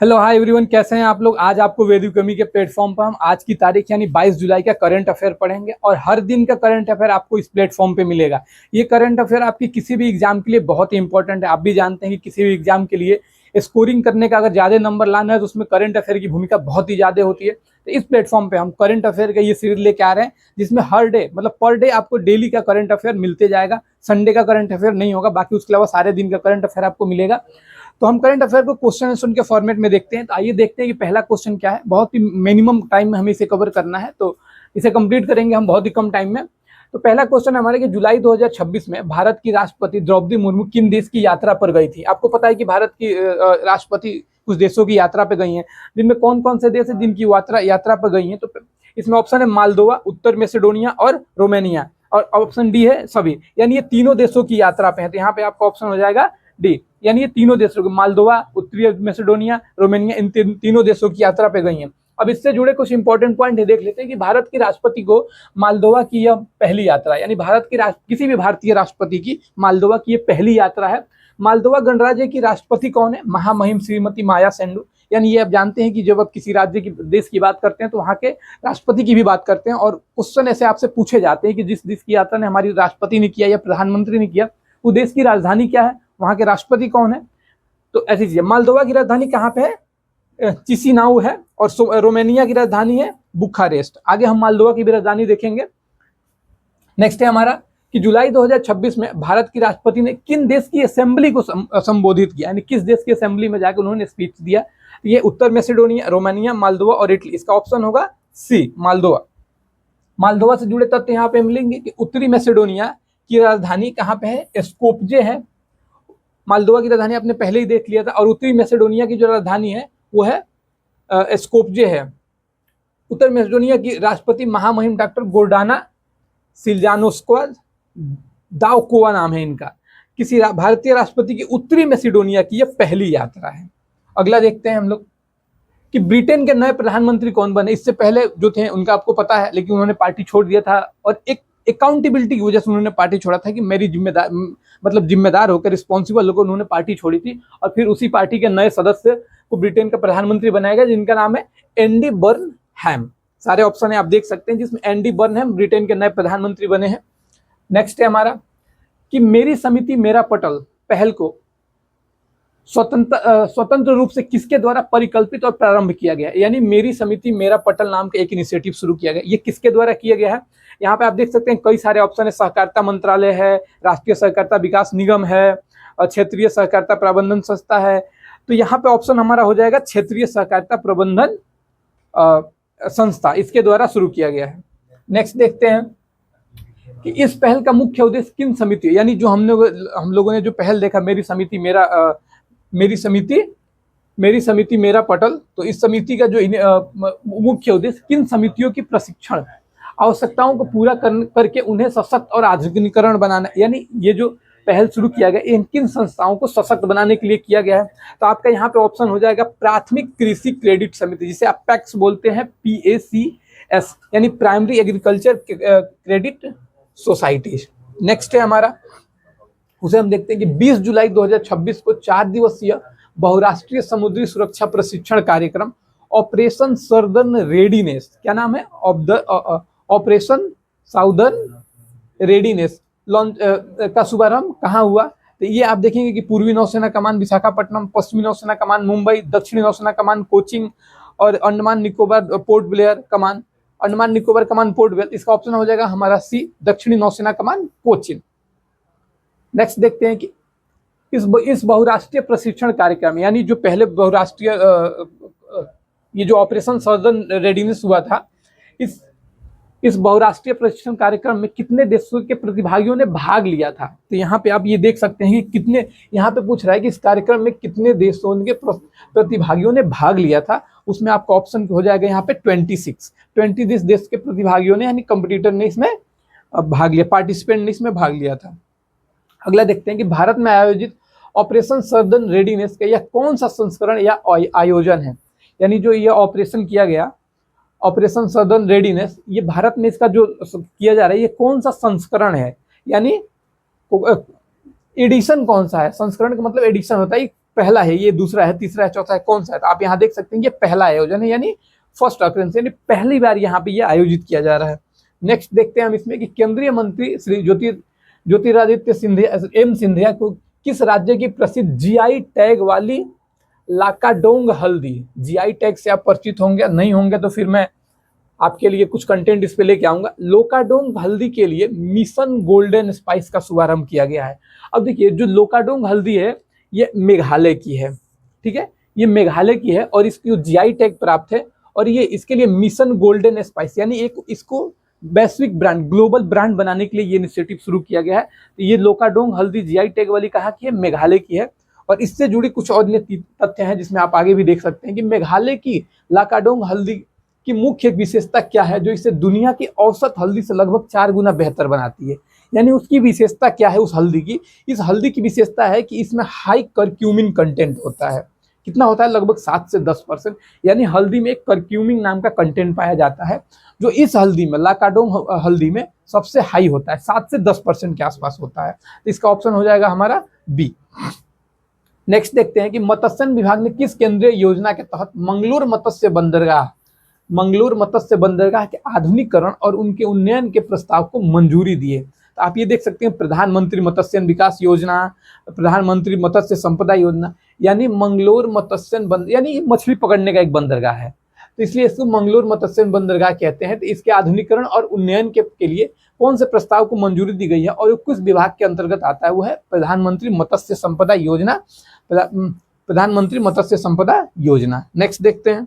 Hello hi everyone, कैसे हैं आप लोग। आज आपको वेदुकमी के प्लेटफॉर्म पर हम आज की तारीख यानी 22 जुलाई का करंट अफेयर पढ़ेंगे और हर दिन का करंट अफेयर आपको इस प्लेटफॉर्म पे मिलेगा। ये करंट अफेयर आपकी किसी भी एग्जाम के लिए बहुत ही इंपॉर्टेंट है। आप भी जानते हैं कि किसी भी एग्जाम के लिए स्कोरिंग करने का अगर ज़्यादा नंबर लाना है तो उसमें करंट अफेयर की भूमिका बहुत ही ज़्यादा होती है। तो इस प्लेटफॉर्म पे हम करंट अफेयर का ये सीरीज लेके आ रहे हैं जिसमें हर डे मतलब पर डे आपको डेली का करंट अफेयर मिलते जाएगा। संडे का करंट अफेयर नहीं होगा, बाकी उसके अलावा सारे दिन का करंट अफेयर आपको मिलेगा। तो हम करंट अफेयर को क्वेश्चन आंसर के फॉर्मेट में देखते हैं। तो आइए देखते हैं कि पहला क्वेश्चन क्या है। बहुत ही मिनिमम टाइम में हमें इसे कवर करना है, तो इसे कंप्लीट करेंगे हम बहुत ही कम टाइम में। तो पहला क्वेश्चन हमारे कि जुलाई 2026 में भारत की राष्ट्रपति द्रौपदी मुर्मू किन देश की यात्रा पर गई थी। आपको पता है कि भारत की राष्ट्रपति कुछ देशों की यात्रा पर गई हैं, जिनमें कौन कौन से देश है जिनकी यात्रा पर गई हैं। तो इसमें ऑप्शन है मालदोवा, उत्तर मैसेडोनिया और रोमानिया, और ऑप्शन डी है सभी, यानी ये तीनों देशों की यात्रा पे है। तो यहाँ पे आपका ऑप्शन हो जाएगा डी, यानी ये तीनों देशों के मालदोवा, उत्तरी मैसेडोनिया, रोमानिया, इन तीनों देशों की यात्रा पे गई हैं। अब इससे जुड़े कुछ इंपॉर्टेंट पॉइंट देख लेते हैं कि भारत के राष्ट्रपति को मालदोवा की यह पहली यात्रा, यानी भारत की किसी भी भारतीय राष्ट्रपति की मालदोवा की यह पहली यात्रा है। मालदोवा गणराज्य की राष्ट्रपति कौन है? महामहिम श्रीमती माया सेंडू। यानी ये आप जानते हैं कि जब आप किसी राज्य की देश की बात करते हैं तो वहाँ के राष्ट्रपति की भी बात करते हैं, और क्वेश्चन ऐसे आपसे पूछे जाते हैं कि जिस देश की यात्रा ने हमारी राष्ट्रपति ने किया या प्रधानमंत्री ने किया, वो देश की राजधानी क्या है, वहाँ के राष्ट्रपति कौन है। तो ऐसी चीजें, मालदोवा की राजधानी कहाँ पे है? चिसिनाउ है, और रोमानिया की राजधानी है बुखारेस्ट। आगे हम मालदोवा की भी राजधानी देखेंगे। नेक्स्ट है हमारा कि जुलाई 2026 में भारत की राष्ट्रपति ने किन देश की असेंबली को संबोधित किया, यानी किस देश की असेंबली में जाकर उन्होंने स्पीच दिया। ये उत्तर मैसेडोनिया, रोमानिया, मालदोवा और इटली। इसका ऑप्शन होगा सी, मालदोवा। मालदोवा से जुड़े तथ्य यहाँ पे मिलेंगे कि उत्तरी मैसेडोनिया की राजधानी कहाँ पे है? स्कोपजे है। मालदोवा की राजधानी आपने पहले ही देख लिया था, और उत्तरी मैसेडोनिया की जो राजधानी है वो है स्कोपजे है। उत्तर मैसेडोनिया की राष्ट्रपति महामहिम डॉक्टर गोर्डाना सिल्जानोस्का दावकोवा नाम है इनका। किसी भारतीय राष्ट्रपति की उत्तरी मैसेडोनिया की यह पहली यात्रा है। अगला देखते हैं हम लोग कि ब्रिटेन के नए प्रधानमंत्री कौन बने। इससे पहले जो थे उनका आपको पता है, लेकिन उन्होंने पार्टी छोड़ दिया था, और एक अकाउंटेबिलिटी की वजह से उन्होंने पार्टी छोड़ा था कि मेरी जिम्मेदार होकर, रिस्पॉन्सिबल होकर उन्होंने पार्टी छोड़ी थी। और फिर उसी पार्टी के नए सदस्य को ब्रिटेन का प्रधानमंत्री बनाया गया, जिनका नाम है एंडी बर्नहैम। सारे ऑप्शन है आप देख सकते हैं, जिसमें एंडी बर्नहैम ब्रिटेन के नए प्रधानमंत्री बने हैं। नेक्स्ट है हमारा कि मेरी समिति मेरा पटल पहल को स्वतंत्र रूप से किसके द्वारा परिकल्पित और प्रारंभ किया गया, यानी मेरी समिति मेरा पटल नाम का एक इनिशिएटिव शुरू किया गया। ये किसके द्वारा किया गया है? यहाँ पे आप देख सकते हैं कई सारे ऑप्शन है। सहकारिता मंत्रालय है, राष्ट्रीय सहकारिता विकास निगम है, क्षेत्रीय सहकारिता प्रबंधन संस्था है। तो यहाँ पे ऑप्शन हमारा हो जाएगा क्षेत्रीय सहकारिता प्रबंधन संस्था, इसके द्वारा शुरू किया गया है। नेक्स्ट देखते हैं कि इस पहल का मुख्य उद्देश्य किन समिति, यानी जो हम लोगों ने जो पहल देखा, मेरी समिति मेरा पटल, तो इस समिति का जो मुख्य उद्देश्य किन समितियों की प्रशिक्षण, आवश्यकताओं को पूरा करके उन्हें सशक्त और आधुनिकीकरण बनाना, यानी ये जो पहल शुरू किया गया इन किन संस्थाओं को सशक्त बनाने के लिए किया गया है। तो आपका यहाँ पे ऑप्शन हो जाएगा प्राथमिक कृषि क्रेडिट समिति, जिसे आप पैक्स बोलते हैं, PACS, यानी primary agriculture credit society. Next है हमारा, उसे हम देखते हैं कि 20 जुलाई 2026 को 4 दिवसीय बहुराष्ट्रीय समुद्री सुरक्षा प्रशिक्षण कार्यक्रम ऑपरेशन सर्दर्न रेडीनेस, क्या नाम है, ऑपरेशन साउदर्न रेडीनेस लॉन्च का शुभारंभ कहाँ हुआ। तो ये आप देखेंगे कि पूर्वी नौसेना कमान विशाखापट्टनम, पश्चिमी नौसेना कमान मुंबई, दक्षिणी नौसेना कमान कोचिंग, और अंडमान निकोबार पोर्ट ब्लेयर कमान, अंडमान निकोबार कमान पोर्ट ब्लेयर। इसका ऑप्शन हो जाएगा हमारा सी, दक्षिणी नौसेना कमान कोचिन। नेक्स्ट देखते हैं कि इस बहुराष्ट्रीय प्रशिक्षण कार्यक्रम, यानी जो पहले बहुराष्ट्रीय ये जो ऑपरेशन सर्दर्न रेडीनेस हुआ था, इस बहुराष्ट्रीय प्रशिक्षण कार्यक्रम में कितने देशों के प्रतिभागियों ने भाग लिया था। तो यहाँ पे आप ये देख सकते हैं कि कितने, यहाँ पे पूछ रहा है कि इस कार्यक्रम में कितने देशों के प्रतिभागियों ने भाग लिया था। उसमें आपका ऑप्शन हो जाएगा यहाँ पे 20 देश के प्रतिभागियों ने, यानी कंपटीटर ने इसमें भाग लिया, पार्टिसिपेंट ने इसमें भाग लिया था। अगला देखते हैं कि भारत में आयोजित ऑपरेशन सर्दर्न रेडीनेस का यह कौन सा संस्करण या आयोजन है, यानी जो ये ऑपरेशन किया गया ऑपरेशन सर्दर्न रेडीनेस, ये भारत में इसका जो किया जा रहा है ये कौन सा संस्करण है, यानी एडिशन कौन सा है। संस्करण का मतलब एडिशन होता है, पहला है, ये दूसरा है, तीसरा है, चौथा है, कौन सा है? तो आप यहाँ देख सकते हैं ये पहला आयोजन है, यानी फर्स्ट ऑकरेंस, यानी पहली बार यहाँ पे ये आयोजित किया जा रहा है। नेक्स्ट देखते हैं हम इसमें कि केंद्रीय मंत्री श्री ज्योतिरादित्य सिंधिया एम सिंधिया को किस राज्य की प्रसिद्ध जीआई टैग वाली लाकाडोंग हल्दी, जीआई टैग से आप परिचित होंगे, नहीं होंगे तो फिर मैं आपके लिए कुछ कंटेंट इस पे लेके आऊंगा। लोकाडोंग हल्दी के लिए मिशन गोल्डन स्पाइस का शुभारंभ किया गया है। अब देखिए जो लोकाडोंग हल्दी है ये मेघालय की है, ठीक है, ये मेघालय की है और इसकी जीआई टैग प्राप्त है और ये इसके लिए मिशन गोल्डन स्पाइस यानी एक इसको वैश्विक ब्रांड, ग्लोबल ब्रांड बनाने के लिए ये इनिशिएटिव शुरू किया गया है। तो ये लोकाडोंग हल्दी जीआई टैग वाली कहाँ की है? मेघालय की है। और इससे जुड़ी कुछ और तथ्य हैं जिसमें आप आगे भी देख सकते हैं कि मेघालय की लाकाडोंग हल्दी की मुख्य विशेषता क्या है जो इसे दुनिया की औसत हल्दी से लगभग 4 गुना बेहतर बनाती है। यानी उसकी विशेषता क्या है उस हल्दी की? इस हल्दी की विशेषता है कि इसमें हाई करक्यूमिन कंटेंट होता है। कितना होता है? लगभग 7 से 10%। यानी हल्दी में एक करक्यूमिन नाम का कंटेंट पाया जाता है जो इस हल्दी में, लाकाडोंग हल्दी में सबसे हाई होता है, 7 से 10% के आसपास होता है। तो इसका ऑप्शन हो जाएगा हमारा बी। नेक्स्ट देखते हैं कि मत्स्य विभाग ने किस केंद्रीय योजना के तहत मंगलोर मत्स्य बंदरगाह के आधुनिकीकरण और उनके उन्नयन के प्रस्ताव को मंजूरी दी है? तो आप ये देख सकते हैं प्रधानमंत्री मत्स्य विकास योजना, प्रधानमंत्री मत्स्य संपदा योजना, यानी मंगलोर यानी मछली पकड़ने का एक बंदरगाह है, तो इसलिए इसको मंगलोर मत्स्य बंदरगाह कहते हैं। तो इसके आधुनिकीकरण और उन्नयन के लिए कौन से प्रस्ताव को मंजूरी दी गई है और किस विभाग के अंतर्गत आता है? वो है प्रधानमंत्री मत्स्य संपदा योजना, प्रधानमंत्री मत्स्य संपदा योजना। नेक्स्ट देखते हैं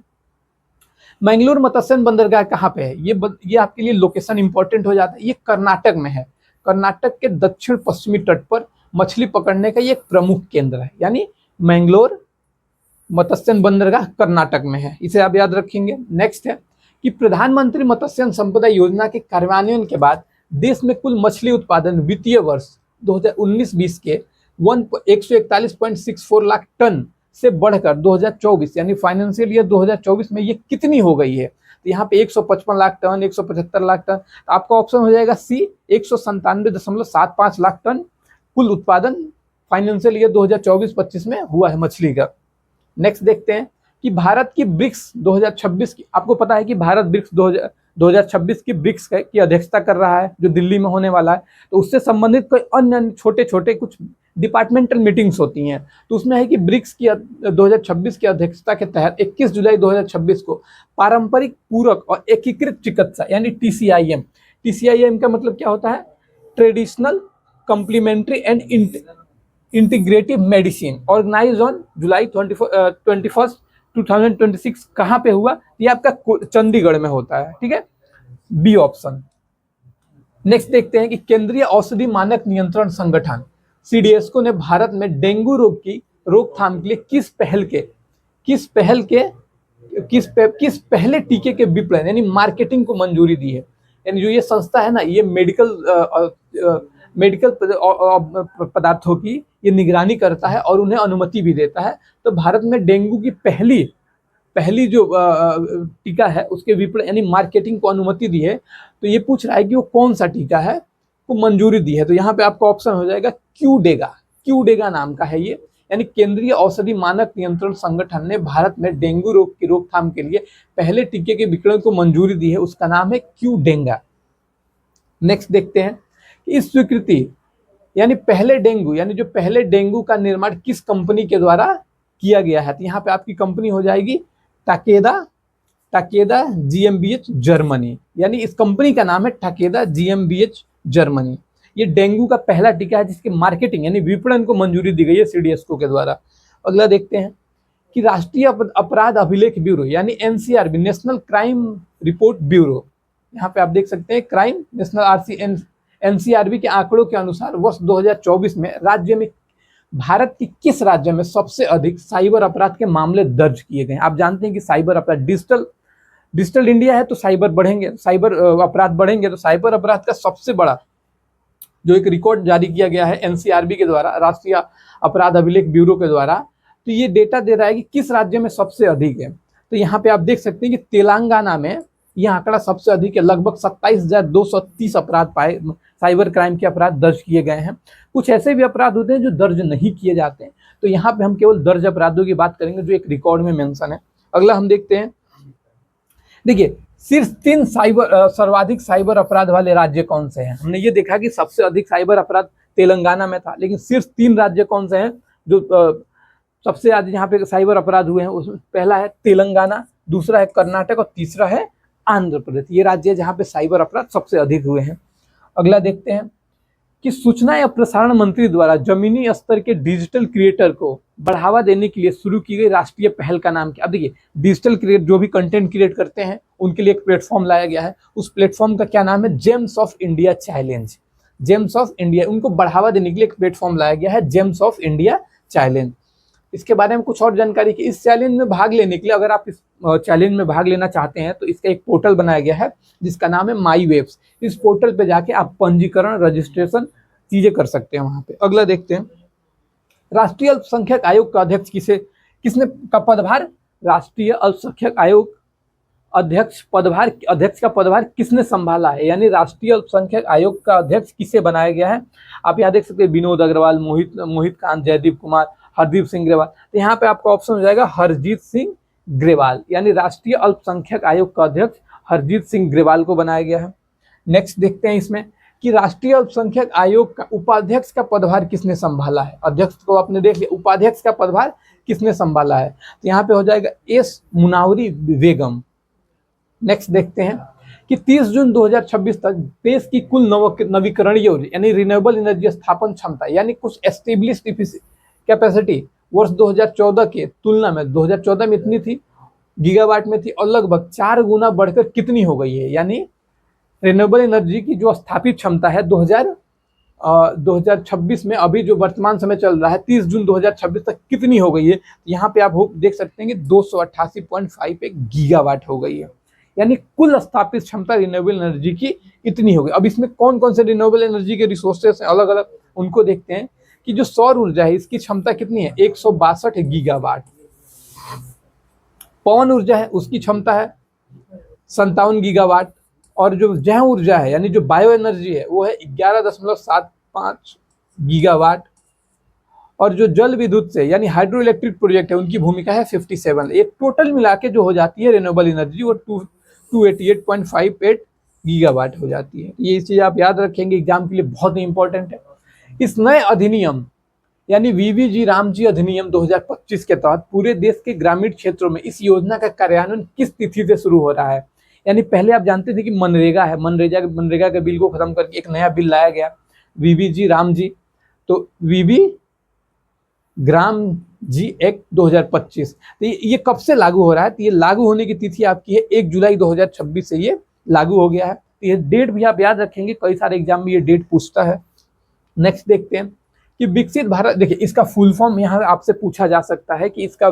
मैंगलोर मत्स्य बंदरगाह कहाँ पे है? ये आपके लिए लोकेशन इंपॉर्टेंट हो जाता है। ये कर्नाटक में है। कर्नाटक के दक्षिण पश्चिमी तट पर मछली पकड़ने का ये एक प्रमुख केंद्र है, यानी मैंगलोर मत्स्य बंदरगाह कर्नाटक में है, इसे आप याद रखेंगे। नेक्स्ट है कि प्रधानमंत्री मत्स्य संपदा योजना के कार्यान्वयन के बाद देश में कुल मछली उत्पादन वित्तीय वर्ष 2019-20 के 141.64 लाख टन से बढ़कर 2024 यानी फाइनेंशियल ईयर 2024 में ये कितनी हो गई है? तो यहाँ पे 155 लाख टन, 175 लाख टन। तो आपका ऑप्शन हो जाएगा सी, 197.75 लाख टन कुल उत्पादन फाइनेंशियल ईयर 2024-25 में हुआ है मछली का। नेक्स्ट देखते हैं कि भारत की ब्रिक्स 2026 की, आपको पता है कि भारत ब्रिक्स 2026 की ब्रिक्स की अध्यक्षता कर रहा है जो दिल्ली में होने वाला है। तो उससे संबंधित कोई अन्य छोटे छोटे कुछ डिपार्टमेंटल मीटिंग्स होती हैं, तो उसमें है कि ब्रिक्स की 2026 की अध्यक्षता के तहत 21 जुलाई 2026 को पारंपरिक पूरक और एकीकृत चिकित्सा यानी टीसीआईएम का मतलब क्या होता है? Traditional complementary and integrative medicine organize on July 21, 2026 कहाँ पे हुआ? ये आपका चंडीगढ़ में होता है, ठीक है, बी ऑप्शन। नेक्स्ट देखते हैं कि केंद्रीय औषधि मानक नियंत्रण संगठन सीडीएसको ने भारत में डेंगू रोग की रोकथाम के लिए किस पहले टीके के विपणन यानी मार्केटिंग को मंजूरी दी है? यानी जो ये संस्था है ना, ये मेडिकल पदार्थों की ये निगरानी करता है और उन्हें अनुमति भी देता है। तो भारत में डेंगू की पहली जो टीका है उसके विपणन यानी मार्केटिंग को अनुमति दी है। तो ये पूछ रहा है कि वो कौन सा टीका है को मंजूरी दी है? तो यहाँ पे आपका ऑप्शन हो जाएगा क्यूडेगा नाम का है ये, यानी केंद्रीय औषधि मानक नियंत्रण संगठन ने भारत में डेंगू रोग की रोकथाम के लिए पहले टीके के विपणन को मंजूरी दी है, उसका नाम है क्यूडेगा। नेक्स्ट देखते हैं कि इस स्वीकृति यानी जो पहले डेंगू का निर्माण किस कंपनी के द्वारा किया गया है? तो यहाँ पे आपकी कंपनी हो जाएगी टाकेदा जीएमबीएच जर्मनी, यानी इस कंपनी का नाम है टाकेदा जीएमबीएच जर्मनी। ये डेंगू का पहला टीका है जिसकी मार्केटिंग यानी विपणन को मंजूरी दी गई है सीडीएसको के द्वारा। अगला देखते हैं कि राष्ट्रीय अपराध अभिलेख ब्यूरो यानी NCRB, national crime report bureau, यहाँ पे आप देख सकते हैं क्राइम नेशनल एनसीआरबी के आंकड़ों के अनुसार वर्ष 2024 में भारत की किस राज्य में सबसे अधिक साइबर अपराध के मामले दर्ज किए गए? आप जानते हैं कि साइबर अपराध डिजिटल इंडिया है तो साइबर अपराध बढ़ेंगे, तो साइबर अपराध का सबसे बड़ा जो एक रिकॉर्ड जारी किया गया है एनसीआरबी के द्वारा, राष्ट्रीय अपराध अभिलेख ब्यूरो के द्वारा, तो ये डेटा दे रहा है कि किस राज्य में सबसे अधिक है। तो यहाँ पे आप देख सकते हैं कि तेलंगाना में ये आंकड़ा सबसे अधिक है, लगभग 27,230 अपराध पाए, साइबर क्राइम के अपराध दर्ज किए गए हैं। कुछ ऐसे भी अपराध होते हैं जो दर्ज नहीं किए जाते हैं, तो यहाँ पे हम केवल दर्ज अपराधों की बात करेंगे जो एक रिकॉर्ड में मेंशन है। अगला हम देखते हैं, देखिए शीर्ष 3 सर्वाधिक साइबर अपराध वाले राज्य कौन से हैं। हमने ये देखा कि सबसे अधिक साइबर अपराध तेलंगाना में था, लेकिन शीर्ष 3 राज्य कौन से हैं जो सबसे ज्यादा यहाँ पे साइबर अपराध हुए हैं। उसमें पहला है तेलंगाना, दूसरा है कर्नाटक और तीसरा है आंध्र प्रदेश। ये राज्य जहाँ पे साइबर अपराध सबसे अधिक हुए हैं। अगला देखते हैं कि सूचना या प्रसारण मंत्री द्वारा जमीनी स्तर के डिजिटल क्रिएटर को बढ़ावा देने के लिए शुरू की गई राष्ट्रीय पहल का नाम क्या। अब देखिए डिजिटल क्रिएट जो भी कंटेंट क्रिएट करते हैं उनके लिए एक प्लेटफॉर्म लाया गया है, उस प्लेटफॉर्म का क्या नाम है, James of India challenge. James of India, उनको बढ़ावा देने के लिए एक प्लेटफॉर्म लाया गया है, जेम्स ऑफ इंडिया चैलेंज। इसके बारे में कुछ और जानकारी की, इस चैलेंज में भाग लेने के लिए, अगर आप इस चैलेंज में भाग लेना चाहते हैं तो इसका एक पोर्टल बनाया गया है जिसका नाम है माई वेब्स। इस पोर्टल पे जाके आप पंजीकरण, रजिस्ट्रेशन चीजें कर सकते हैं वहां पे। अगला देखते हैं, राष्ट्रीय अल्पसंख्यक आयोग का अध्यक्ष किसने का पदभार, राष्ट्रीय अल्पसंख्यक आयोग अध्यक्ष का पदभार किसने संभाला है, यानी राष्ट्रीय अल्पसंख्यक आयोग का अध्यक्ष किसे बनाया गया है। आप यहाँ देख सकते हैं विनोद अग्रवाल, मोहित कांत, जयदीप कुमार, हरदीप सिंह ग्रेवाल। तो यहाँ पे आपका ऑप्शन हो जाएगा हरजीत सिंह ग्रेवाल, यानी राष्ट्रीय अल्पसंख्यक आयोग का अध्यक्ष हरजीत सिंह ग्रेवाल को बनाया गया है। नेक्स्ट देखते हैं इसमें कि राष्ट्रीय अल्पसंख्यक आयोग का उपाध्यक्ष का पदभार किसने संभाला है। अध्यक्ष को आपने देख लिया, उपाध्यक्ष का पदभार किसने संभाला है, तो यहाँ पे हो जाएगा एस मुनावरी बेगम। नेक्स्ट देखते हैं कि 30 जून 2026 तक देश की कुल नवीकरणीय यानी रिन्यूएबल एनर्जी स्थापन क्षमता, यानी कुछ एस्टेब्लिश्ड कैपेसिटी वर्ष 2014 के तुलना में 2014 में इतनी थी गीगावाट में थी और लगभग 4 गुना बढ़कर कितनी हो गई है, यानी रिन्यूएबल एनर्जी की जो स्थापित क्षमता है 2026 में, अभी जो वर्तमान समय चल रहा है 30 जून 2026 तक कितनी हो गई है। यहाँ पे आप देख सकते हैं कि 288.51 गीगावाट हो गई है, यानी कुल स्थापित क्षमता रिन्यूएबल एनर्जी की इतनी हो गई। अब इसमें कौन कौन से रिन्यूएबल एनर्जी के रिसोर्सेस हैं अलग अलग, उनको देखते हैं कि जो सौर ऊर्जा है इसकी क्षमता कितनी है 162 गीगावाट, पवन ऊर्जा है उसकी क्षमता है 57 गीगावाट, और जो जैव ऊर्जा है यानी जो बायो एनर्जी है वो है 11.75 गीगावाट, और जो जल विद्युत से यानी हाइड्रो इलेक्ट्रिक प्रोजेक्ट है उनकी भूमिका है 57। एक टोटल मिला के जो हो जाती है रिन्यूएबल एनर्जी वो 288.58 गीगावाट हो जाती है। ये चीज आप याद रखेंगे, एग्जाम के लिए बहुत ही इंपॉर्टेंट है। इस नए अधिनियम यानी वीवीजी रामजी अधिनियम 2025 के तहत पूरे देश के ग्रामीण क्षेत्रों में इस योजना का कार्यान्वयन किस तिथि से शुरू हो रहा है। यानी पहले आप जानते थे कि मनरेगा है, मनरेगा के बिल को खत्म करके एक नया बिल लाया गया वीवीजी रामजी, तो वीवी ग्राम जी एक्ट 2025। तो ये कब से लागू हो रहा है, तो ये लागू होने की तिथि आपकी है 1 जुलाई 2026 से ये लागू हो गया है। तो ये डेट भी आप याद रखेंगे, कई सारे एग्जाम में ये डेट पूछता है। नेक्स्ट देखते हैं कि विकसित भारत, देखिए इसका फुल फॉर्म यहाँ आपसे पूछा जा सकता है कि इसका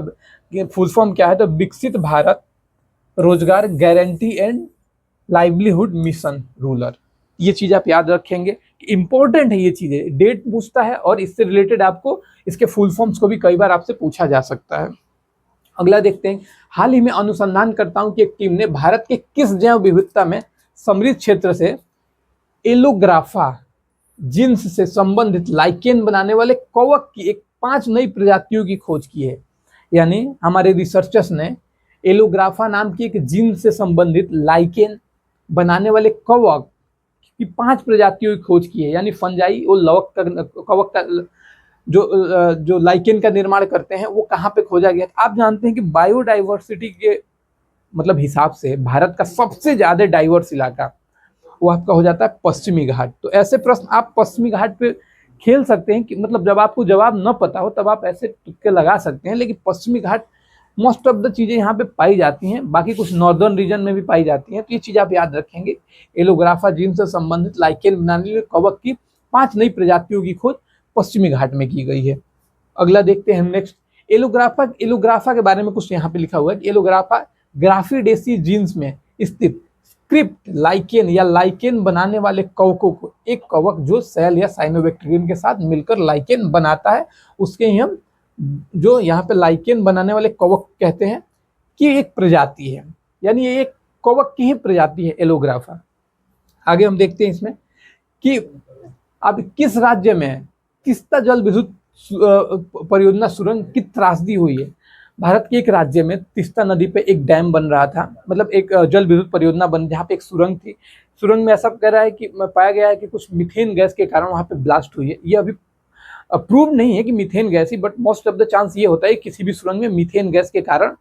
फुल फॉर्म क्या है, तो विकसित भारत रोजगार guarantee and livelihood mission rural. ये चीज आप याद रखेंगे, इंपॉर्टेंट है ये चीजें, डेट पूछता है और इससे रिलेटेड आपको इसके फुल फॉर्म्स को भी कई बार आपसे पूछा जा सकता है। अगला देखते हैं, हाल ही में अनुसंधानकर्ताओं की एक टीम ने भारत के किस जैव विविधता में समृद्ध क्षेत्र से एलोग्राफा जीन्स से संबंधित लाइकेन बनाने वाले कवक की 5 नई प्रजातियों की खोज की है। यानी हमारे रिसर्चर्स ने एलोग्राफा नाम की एक जीन्स से संबंधित लाइकेन बनाने वाले कवक की 5 प्रजातियों की खोज की है। यानी फंजाई और कवक का जो लाइकेन का निर्माण करते हैं वो कहाँ पे खोजा गया। आप जानते हैं कि बायोडाइवर्सिटी के मतलब हिसाब से भारत का सबसे ज्यादा डाइवर्स इलाका वो आपका हो जाता है पश्चिमी घाट। तो ऐसे प्रश्न आप पश्चिमी घाट पे खेल सकते हैं कि मतलब जब आपको जवाब न पता हो तब आप ऐसे तुक्के लगा सकते हैं, लेकिन पश्चिमी घाट मोस्ट ऑफ द चीजें यहाँ पे पाई जाती हैं, बाकी कुछ नॉर्दर्न रीजन में भी पाई जाती हैं। तो ये चीज आप याद रखेंगे, एलोग्राफा जीन्स से संबंधित लाइकेन बनाने वाले कवक की 5 नई प्रजातियों की खोज पश्चिमी घाट में की गई है। अगला देखते हैं नेक्स्ट, एलोग्राफा के बारे में कुछ यहाँ पे लिखा हुआ है कि एलोग्राफा ग्राफिडेसी जीन्स में स्थित स्क्रिप्ट लाइकेन या लाइकेन बनाने वाले कवकों को, एक कवक जो सेल या साइनोबैक्टीरियम के साथ मिलकर लाइकेन बनाता है उसके ही हम जो यहाँ पे लाइकेन बनाने वाले कवक कहते हैं कि एक प्रजाति है। यानी ये एक कवक की ही प्रजाति है एलोग्राफा। आगे हम देखते हैं इसमें कि अब किस राज्य में तीस्ता जल विद्युत परियोजना सुरंग की त्रासदी हुई है। भारत के एक राज्य में तीस्ता नदी पे एक डैम बन रहा था, मतलब एक जल विद्युत परियोजना बन, जहाँ पे एक सुरंग थी। सुरंग में ऐसा कह रहा है कि पाया गया है कि कुछ मीथेन गैस के कारण वहाँ पे ब्लास्ट हुई है। ये अभी अप्रूव नहीं है कि methane gas he, but most of the chance ये होता है किसी भी सुरंग में मीथेन गैस के कारण,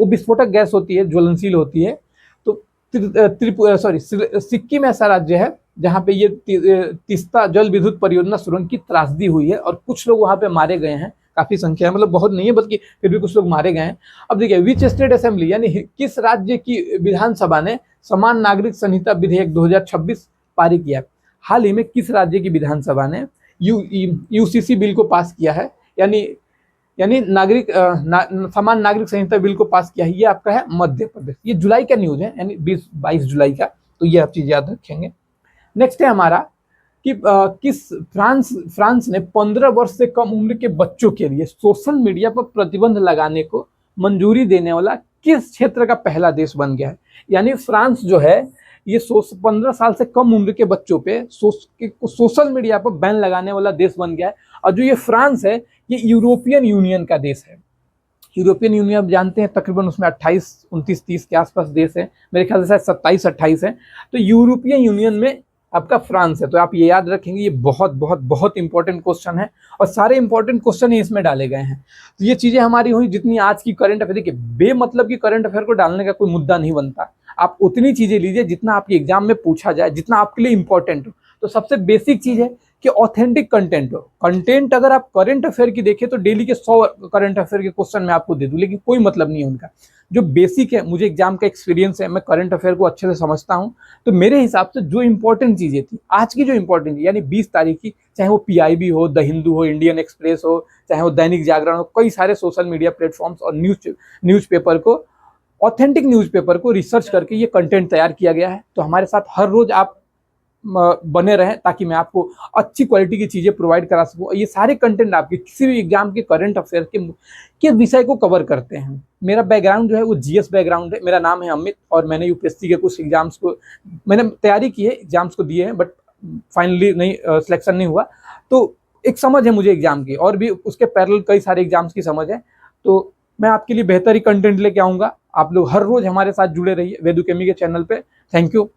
वो विस्फोटक गैस होती है, ज्वलनशील होती है। तो सिक्किम ऐसा राज्य है जहाँ पे ये तीस्ता जल विद्युत परियोजना सुरंग की त्रासदी हुई है और कुछ लोग वहाँ पे मारे गए हैं, काफी संख्या है, मतलब बहुत नहीं है बल्कि फिर भी कुछ लोग मारे गए हैं। अब देखिए, विच स्टेट असेंबली यानी किस राज्य की विधानसभा ने समान नागरिक संहिता विधेयक 2026 पारित किया है। हाल ही में किस राज्य की विधानसभा ने यूसीसी बिल को पास किया है, यानी समान नागरिक संहिता बिल को पास किया है। ये आपका है मध्य प्रदेश। ये जुलाई का न्यूज है, यानी 22 जुलाई का, तो ये आप चीज याद रखेंगे। नेक्स्ट है हमारा कि किस फ्रांस ने 15 वर्ष से कम उम्र के बच्चों के लिए सोशल मीडिया पर प्रतिबंध लगाने को मंजूरी देने वाला किस क्षेत्र का पहला देश बन गया है। यानी फ्रांस जो है ये 15 साल से कम उम्र के बच्चों पे सोशल मीडिया पर बैन लगाने वाला देश बन गया है। और जो ये फ्रांस है ये यूरोपियन यूनियन का देश है। यूरोपियन यूनियन आप जानते हैं तकरीबन उसमें 28, 29, 30 के आसपास देश है, मेरे ख्याल से शायद 27, 28 है। तो यूरोपियन यूनियन में आपका फ्रांस है। तो आप ये याद रखेंगे, ये बहुत बहुत बहुत इंपॉर्टेंट क्वेश्चन है और सारे इंपॉर्टेंट क्वेश्चन ही इसमें डाले गए हैं। तो ये चीजें हमारी हुई जितनी आज की करंट अफेयर। देखिए, बेमतलब की करंट अफेयर को डालने का कोई मुद्दा नहीं बनता। आप उतनी चीजें लीजिए जितना आपके एग्जाम में पूछा जाए, जितना आपके लिए इंपॉर्टेंट हो। तो सबसे बेसिक चीज है कि ऑथेंटिक कंटेंट हो। कंटेंट अगर आप करंट अफेयर की देखें तो डेली के 100 करंट अफेयर के क्वेश्चन मैं आपको दे दूं, लेकिन कोई मतलब नहीं है उनका। जो बेसिक है, मुझे एग्जाम का एक्सपीरियंस है, मैं करंट अफेयर को अच्छे से समझता हूं। तो मेरे हिसाब से जो इंपॉर्टेंट चीजें थी आज की, जो इंपॉर्टेंट यानी 20 तारीख की, चाहे वो पीआईबी हो, द हिंदू हो, इंडियन एक्सप्रेस हो, चाहे वो दैनिक जागरण हो, कई सारे सोशल मीडिया प्लेटफॉर्म्स और न्यूज़पेपर को, ऑथेंटिक न्यूज़पेपर को रिसर्च करके ये कंटेंट तैयार किया गया है। तो हमारे साथ हर रोज आप बने रहें ताकि मैं आपको अच्छी क्वालिटी की चीजें प्रोवाइड करा सकूं। ये सारे कंटेंट आपके किसी भी एग्जाम के करंट अफेयर के विषय को कवर करते हैं। मेरा बैकग्राउंड जो है वो जीएस बैकग्राउंड है। मेरा नाम है अमित और मैंने यूपीएससी के कुछ एग्जाम्स को मैंने तैयारी की है, एग्जाम्स को दिए हैं, बट फाइनली नहीं सिलेक्शन नहीं हुआ। तो एक समझ है मुझे एग्जाम की, और भी उसके पैरेलल कई सारे एग्जाम्स की समझ है। तो मैं आपके लिए बेहतर ही कंटेंट लेके आऊंगा। आप लोग हर रोज हमारे साथ जुड़े रहिए वेदुकेमी के चैनल पे। Thank you.